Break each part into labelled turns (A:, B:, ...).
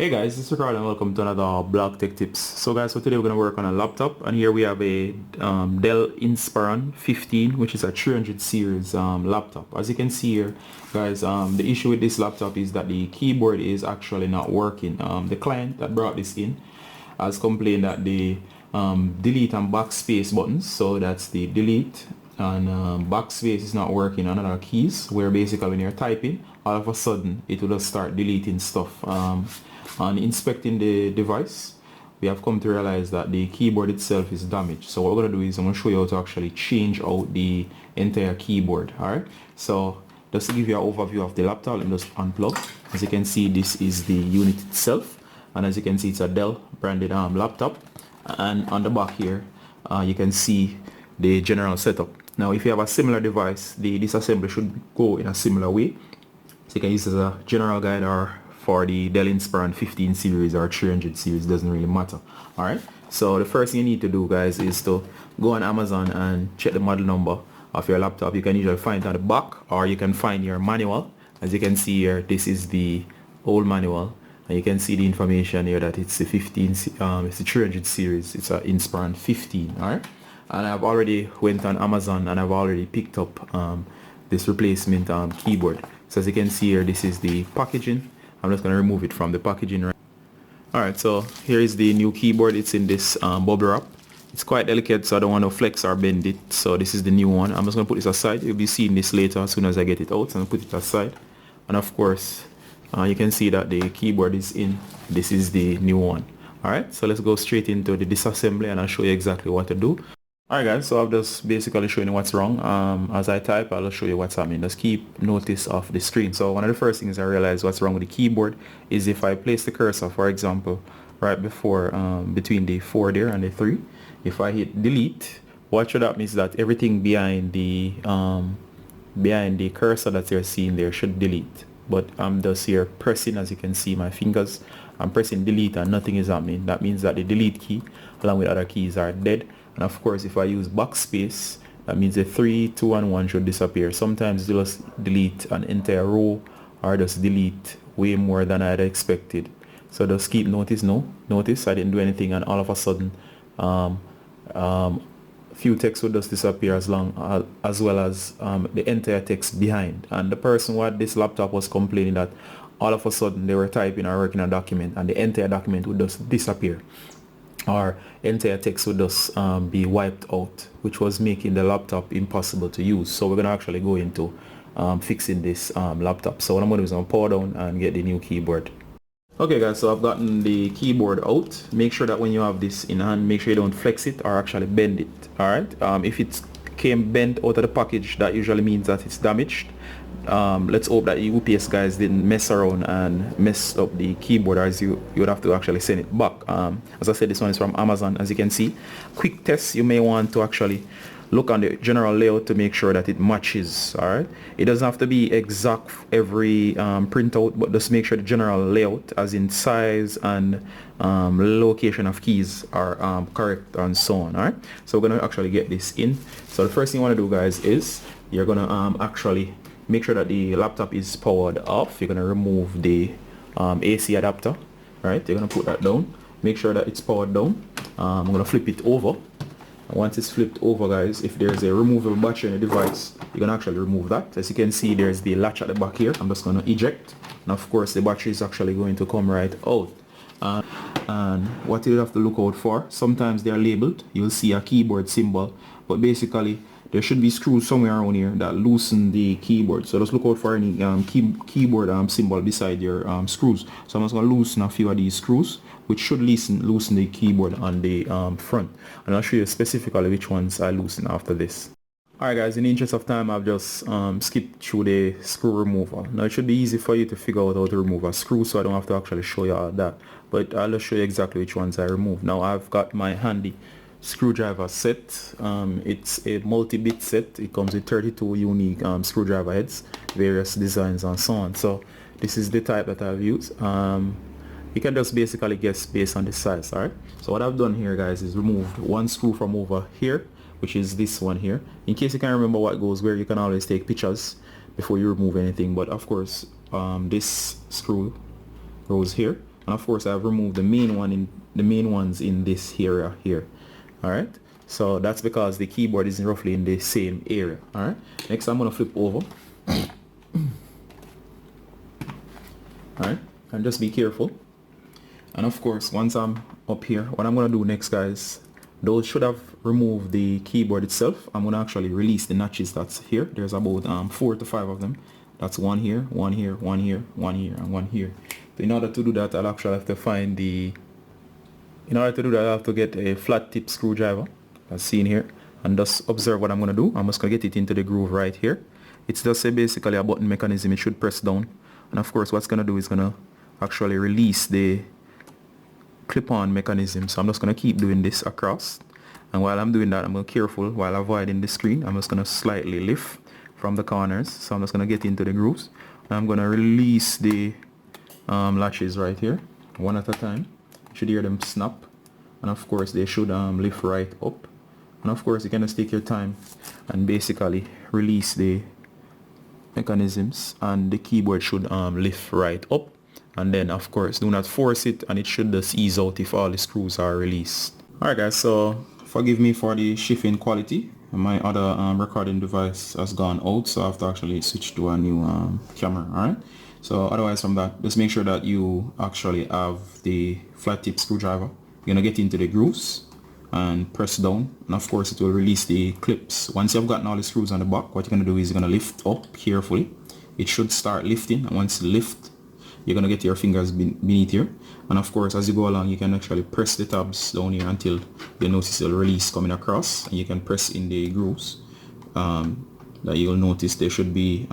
A: Hey guys, this is Ricardo and welcome to another Blog Tech Tips. So guys, so today we're going to work on a laptop, and here we have a Dell Inspiron 15, which is a 300 series laptop. As you can see here guys, the issue with this laptop is that the keyboard is actually not working. The client that brought this in has complained that the delete and backspace buttons, so that's the delete and backspace, is not working on other keys, where basically when you're typing, all of a sudden it will just start deleting stuff. On inspecting the device, we have come to realize that the keyboard itself is damaged. So what we're going to do is I'm going to show you how to actually change out the entire keyboard. Alright, so just to give you an overview of the laptop, let me just unplug. As you can see, this is the unit itself, and as you can see, it's a Dell branded laptop, and on the back here you can see the general setup. Now if you have a similar device, the disassembly should go in a similar way, so you can use it as a general guide, or for the Dell Inspiron 15 series or 300 series, doesn't really matter. Alright, so the first thing you need to do guys is to go on Amazon and check the model number of your laptop. You can usually find it on the back, or you can find your manual. As you can see here, this is the old manual, and you can see the information here that it's the 15 it's the 300 series, it's a Inspiron 15. Alright, and I've already went on Amazon and I've already picked up this replacement keyboard. So as you can see here, this is the packaging. I'm just going to remove it from the packaging. Alright, so here is the new keyboard. It's in this bubble wrap. It's quite delicate, so I don't want to flex or bend it. So this is the new one. I'm just going to put this aside. You'll be seeing this later as soon as I get it out. So I'm going to put it aside. And of course, you can see that the keyboard is in. This is the new one. Alright, so let's go straight into the disassembly and I'll show you exactly what to do. Alright guys, so I've just basically shown you what's wrong. As I type, I'll show you what's happening. Just keep notice of the screen. So one of the first things I realized what's wrong with the keyboard is if I place the cursor, for example, right before between the 4 there and the 3, if I hit delete, what should happen is that everything behind the cursor that you're seeing there should delete. But I'm just here pressing, as you can see my fingers, I'm pressing delete and nothing is happening. That means that the delete key along with other keys are dead. And of course, if I use backspace, that means the 3, 2 and 1 should disappear. Sometimes you'll just delete an entire row, or just delete way more than I had expected. So just keep notice. Notice I didn't do anything, and all of a sudden few text would just disappear, as well as the entire text behind. And the person who had this laptop was complaining that all of a sudden they were typing or working a document and the entire document would just disappear, or entire text would just be wiped out, which was making the laptop impossible to use. So we're going to actually go into fixing this laptop. So what I'm going to do is I'm going to power down and get the new keyboard. Okay guys, so I've gotten the keyboard out. Make sure that when you have this in hand, make sure you don't flex it or actually bend it. Alright, if it came bent out of the package, that usually means that it's damaged. Let's hope that the UPS guys didn't mess around and mess up the keyboard, as you would have to actually send it back. As I said, this one is from Amazon. As you can see, quick test, you may want to actually look on the general layout to make sure that it matches. Alright, it doesn't have to be exact every printout, but just make sure the general layout, as in size and location of keys, are correct and so on. Alright, so we're going to actually get this in. So the first thing you want to do guys is you're going to actually make sure that the laptop is powered off. You're going to remove the AC adapter. Right, you're going to put that down. Make sure that it's powered down. I'm going to flip it over. And once it's flipped over guys, if there's a removable battery in the device, you can actually remove that. As you can see, there's the latch at the back here. I'm just going to eject, and of course the battery is actually going to come right out. And what you have to look out for, sometimes they are labeled. You'll see a keyboard symbol, but basically there should be screws somewhere around here that loosen the keyboard. So just look out for any keyboard symbol beside your screws. So I'm just going to loosen a few of these screws, which should loosen the keyboard on the front. And I'll show you specifically which ones I loosen after this. Alright guys, in the interest of time, I've just skipped through the screw removal. Now it should be easy for you to figure out how to remove a screw, so I don't have to actually show you all that. But I'll just show you exactly which ones I remove. Now I've got my handy screwdriver set. It's a multi-bit set. It comes with 32 unique screwdriver heads, various designs and so on. So this is the type that I've used. You can just basically guess based on the size. Alright, so what I've done here guys is removed one screw from over here, which is this one here. In case you can't remember what goes where, you can always take pictures before you remove anything. But of course this screw goes here, and of course I've removed the main ones in this area here. All right, so that's because the keyboard is roughly in the same area. All right, next I'm going to flip over. All right, and just be careful. And of course, once I'm up here, what I'm going to do next, guys, those should have removed the keyboard itself. I'm going to actually release the notches that's here. There's about 4 to 5 of them. That's one here, one here, one here, one here, and one here. So in order to do that, I'll actually have to find in order to do that, I'll have to get a flat tip screwdriver, as seen here, and just observe what I'm going to do. I'm just going to get it into the groove right here. It's just basically a button mechanism. It should press down. And of course, what's going to do is going to actually release the clip-on mechanism. So I'm just going to keep doing this across. And while I'm doing that, I'm going to be careful while avoiding the screen. I'm just going to slightly lift from the corners. So I'm just going to get into the grooves. And I'm going to release the latches right here, one at a time. You should hear them snap. And of course, they should lift right up. And of course, you can just take your time and basically release the mechanisms, and the keyboard should lift right up. And then of course, do not force it, and it should just ease out if all the screws are released. Alright guys, so forgive me for the shifting quality. My other recording device has gone out, so I have to actually switch to a new camera. Alright, so otherwise from that, just make sure that you actually have the flat tip screwdriver. You're gonna get into the grooves and press down, and of course it will release the clips. Once you've gotten all the screws on the back, what you're going to do is you're going to lift up carefully. It should start lifting, and once you lift, you're going to get your fingers beneath here. And of course, as you go along, you can actually press the tabs down here until you notice the release coming across, and you can press in the grooves. That you'll notice they should be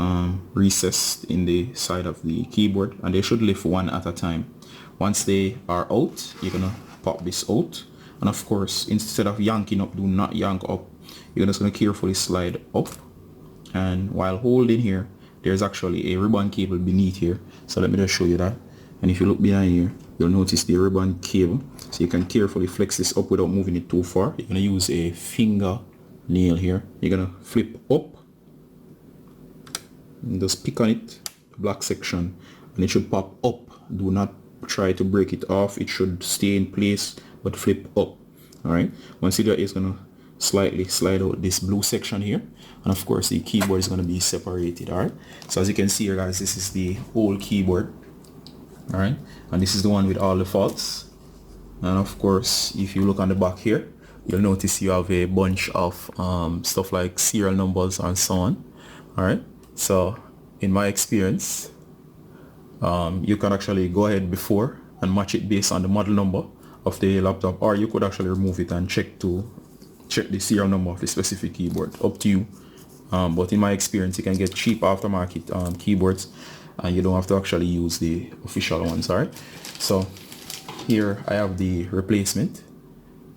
A: recessed in the side of the keyboard, and they should lift one at a time. Once they are out, you're going to pop this out. And of course, instead of yanking up, do not yank up. You're just going to carefully slide up. And while holding here, there's actually a ribbon cable beneath here. So let me just show you that. And if you look behind here, you'll notice the ribbon cable. So you can carefully flex this up without moving it too far. You're going to use a finger nail here. You're going to flip up. And just pick on it, the black section. And it should pop up. Do not try to break it off. It should stay in place, but flip up. Alright, once you do that, it's going to slightly slide out this blue section here, and of course the keyboard is going to be separated. Alright, so as you can see here guys, this is the old keyboard. Alright, and this is the one with all the faults. And of course, if you look on the back here, you'll notice you have a bunch of stuff like serial numbers and so on. Alright, so in my experience, you can actually go ahead before and match it based on the model number of the laptop, or you could actually remove it and check the serial number of the specific keyboard, up to you. But in my experience, you can get cheap aftermarket keyboards, and you don't have to actually use the official ones. Alright, so here I have the replacement.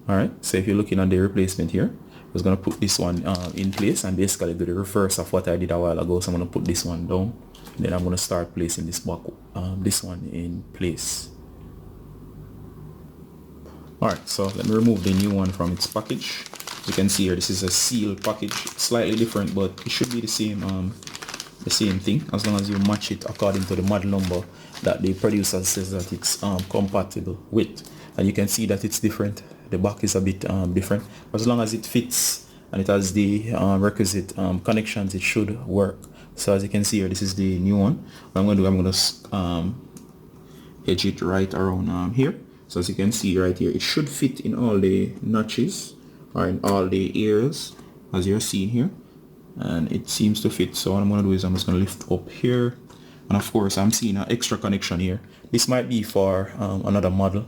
A: Alright, so if you're looking at the replacement here, I was going to put this one in place and basically do the reverse of what I did a while ago. So I'm going to put this one down, then I'm going to start placing this one in place. Alright, so let me remove the new one from its package. You can see here, this is a sealed package, slightly different, but it should be the same thing, as long as you match it according to the model number that the producer says that it's compatible with. And you can see that it's different. The back is a bit different. As long as it fits and it has the requisite connections, it should work. So as you can see here, this is the new one. What I'm going to do, I'm going to edge it right around here. So as you can see right here, it should fit in all the notches or in all the areas as you're seeing here, and it seems to fit. So what I'm going to do is I'm just going to lift up here, and of course I'm seeing an extra connection here. This might be for another model,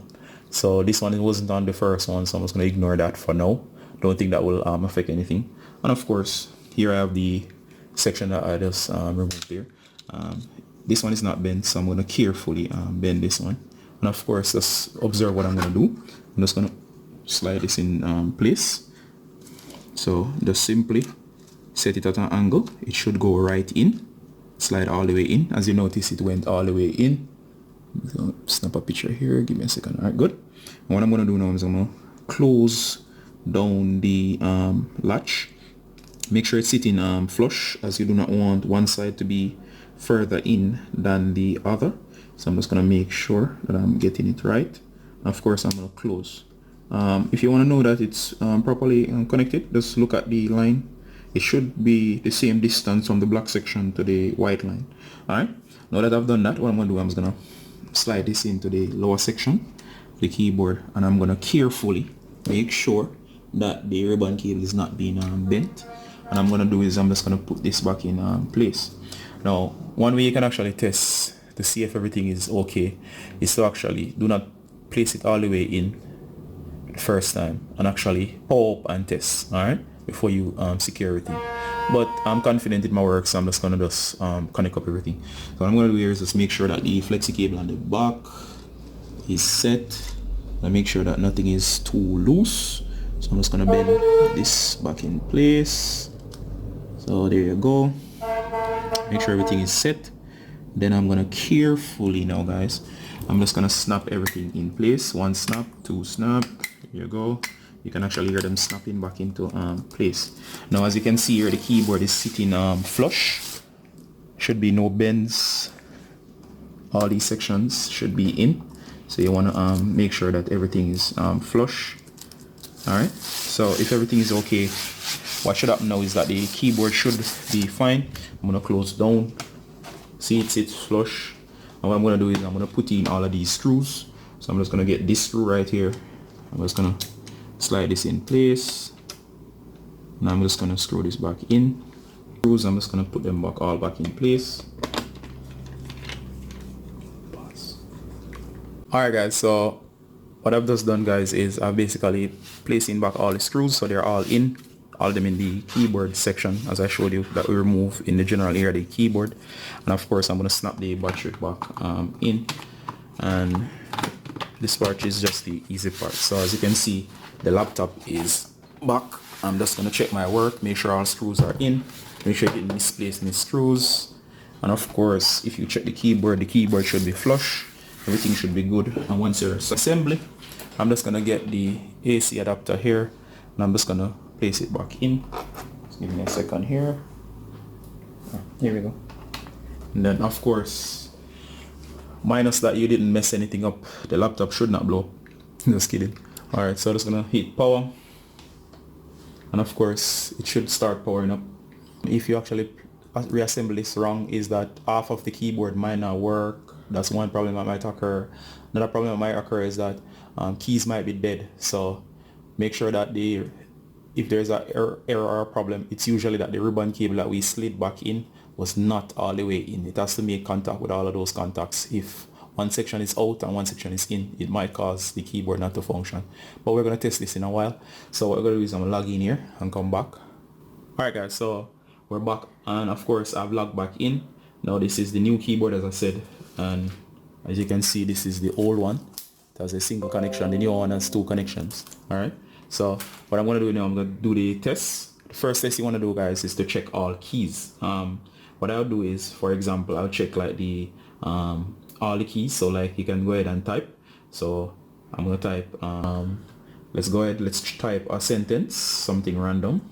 A: so this one wasn't on the first one, so I'm just going to ignore that for now. Don't think that will affect anything. And of course here I have the section that I just removed here. This one is not bent, so I'm going to carefully bend this one. And of course, just observe what I'm going to do. I'm just going to slide this in place. So just simply set it at an angle. It should go right in. Slide all the way in. As you notice, it went all the way in. So snap a picture here. Give me a second. Alright, good. And what I'm going to do now is I'm going to close down the latch. Make sure it's sitting flush, as you do not want one side to be further in than the other. So I'm just gonna make sure that I'm getting it right. Of course, I'm gonna close. If you want to know that it's properly connected, just look at the line. It should be the same distance from the black section to the white line. Alright, now that I've done that, what I'm gonna do, I'm just gonna slide this into the lower section of the keyboard, and I'm gonna carefully make sure that the ribbon cable is not being bent. And I'm gonna do is I'm just gonna put this back in place. Now, one way you can actually test to see if everything is okay is to actually do not place it all the way in the first time and actually power up and test, alright, before you secure everything. But I'm confident in my work, so I'm just gonna connect up everything. So what I'm gonna do here is just make sure that the flexi cable on the back is set, and make sure that nothing is too loose. So I'm just gonna bend this back in place. So there you go. Make sure everything is set. Then I'm gonna carefully now, guys, I'm just gonna snap everything in place. One snap, two snap. There you go. You can actually hear them snapping back into place. Now, as you can see here, the keyboard is sitting flush. Should be no bends. All these sections should be in. So you want to make sure that everything is flush. Alright, so if everything is okay, what should happen now is that the keyboard should be fine. I'm going to close down. See, it sits flush. And what I'm going to do is I'm going to put in all of these screws. So I'm just going to get this screw right here. I'm just going to slide this in place. And I'm just going to screw this back in. Screws, I'm just going to put them back all back in place. Alright guys, so what I've just done, guys, is I've basically placing back all the screws, so they're all in, all of them in the keyboard section, as I showed you, that we remove in the general area of the keyboard. And of course I'm going to snap the battery back in, and this part is just the easy part. So as you can see, the laptop is back. I'm just going to check my work, make sure all screws are in, make sure you didn't misplace any screws. And of course, if you check the keyboard should be flush. Everything should be good. And once you're assembly, I'm just gonna get the AC adapter here, and I'm just gonna place it back in. Just give me a second here. Here we go. And then of course, minus that you didn't mess anything up, the laptop should not blow. Just kidding. Alright, so I'm just gonna hit power, and of course it should start powering up. If you actually reassemble this wrong, is that half of the keyboard might not work. That's one problem that might occur. Another problem that might occur is that keys might be dead. So make sure that if there's an error or a problem, it's usually that the ribbon cable that we slid back in was not all the way in. It has to make contact with all of those contacts. If one section is out and one section is in, it might cause the keyboard not to function. But we're going to test this in a while. So what we're going to do is I'm going to log in here and come back. Alright guys, so we're back, and of course I've logged back in. Now this is the new keyboard, as I said, and as you can see, this is the old one. It has a single connection. The new one has two connections. Alright, so what I'm going to do now, I'm going to do the test. The first test you want to do, guys, is to check all keys. What I'll do is, for example, I'll check like the all the keys. So like you can go ahead and type. So I'm going to type let's type a sentence, something random.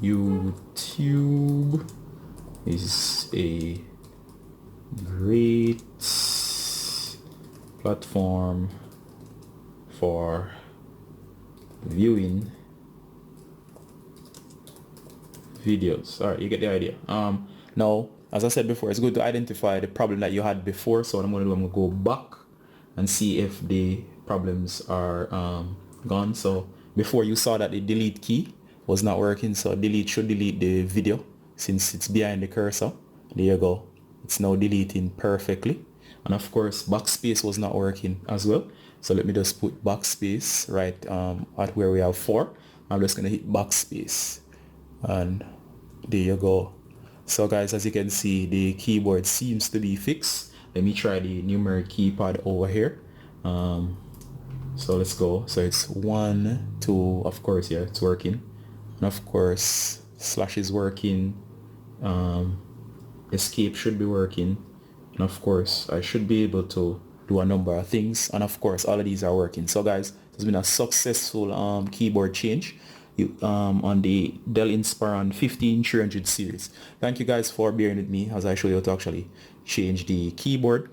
A: YouTube is a great platform for viewing videos. Alright, you get the idea. Now, as I said before, it's good to identify the problem that you had before. So what I'm going to do, I'm going to go back and see if the problems are gone. So before, you saw that the delete key was not working, so delete should delete the video since it's behind the cursor. There you go, it's now deleting perfectly. And of course backspace was not working as well, so let me just put backspace right at where we have 4. I'm just gonna hit backspace, and there you go. So guys, as you can see, the keyboard seems to be fixed. Let me try the numeric keypad over here. So let's go. So it's 1, 2, of course, yeah, it's working. And of course slash is working, escape should be working, and of course I should be able to do a number of things, and of course all of these are working. So guys, it's been a successful keyboard change. on the Dell Inspiron 15300 series. Thank you guys for bearing with me as I show you how to actually change the keyboard.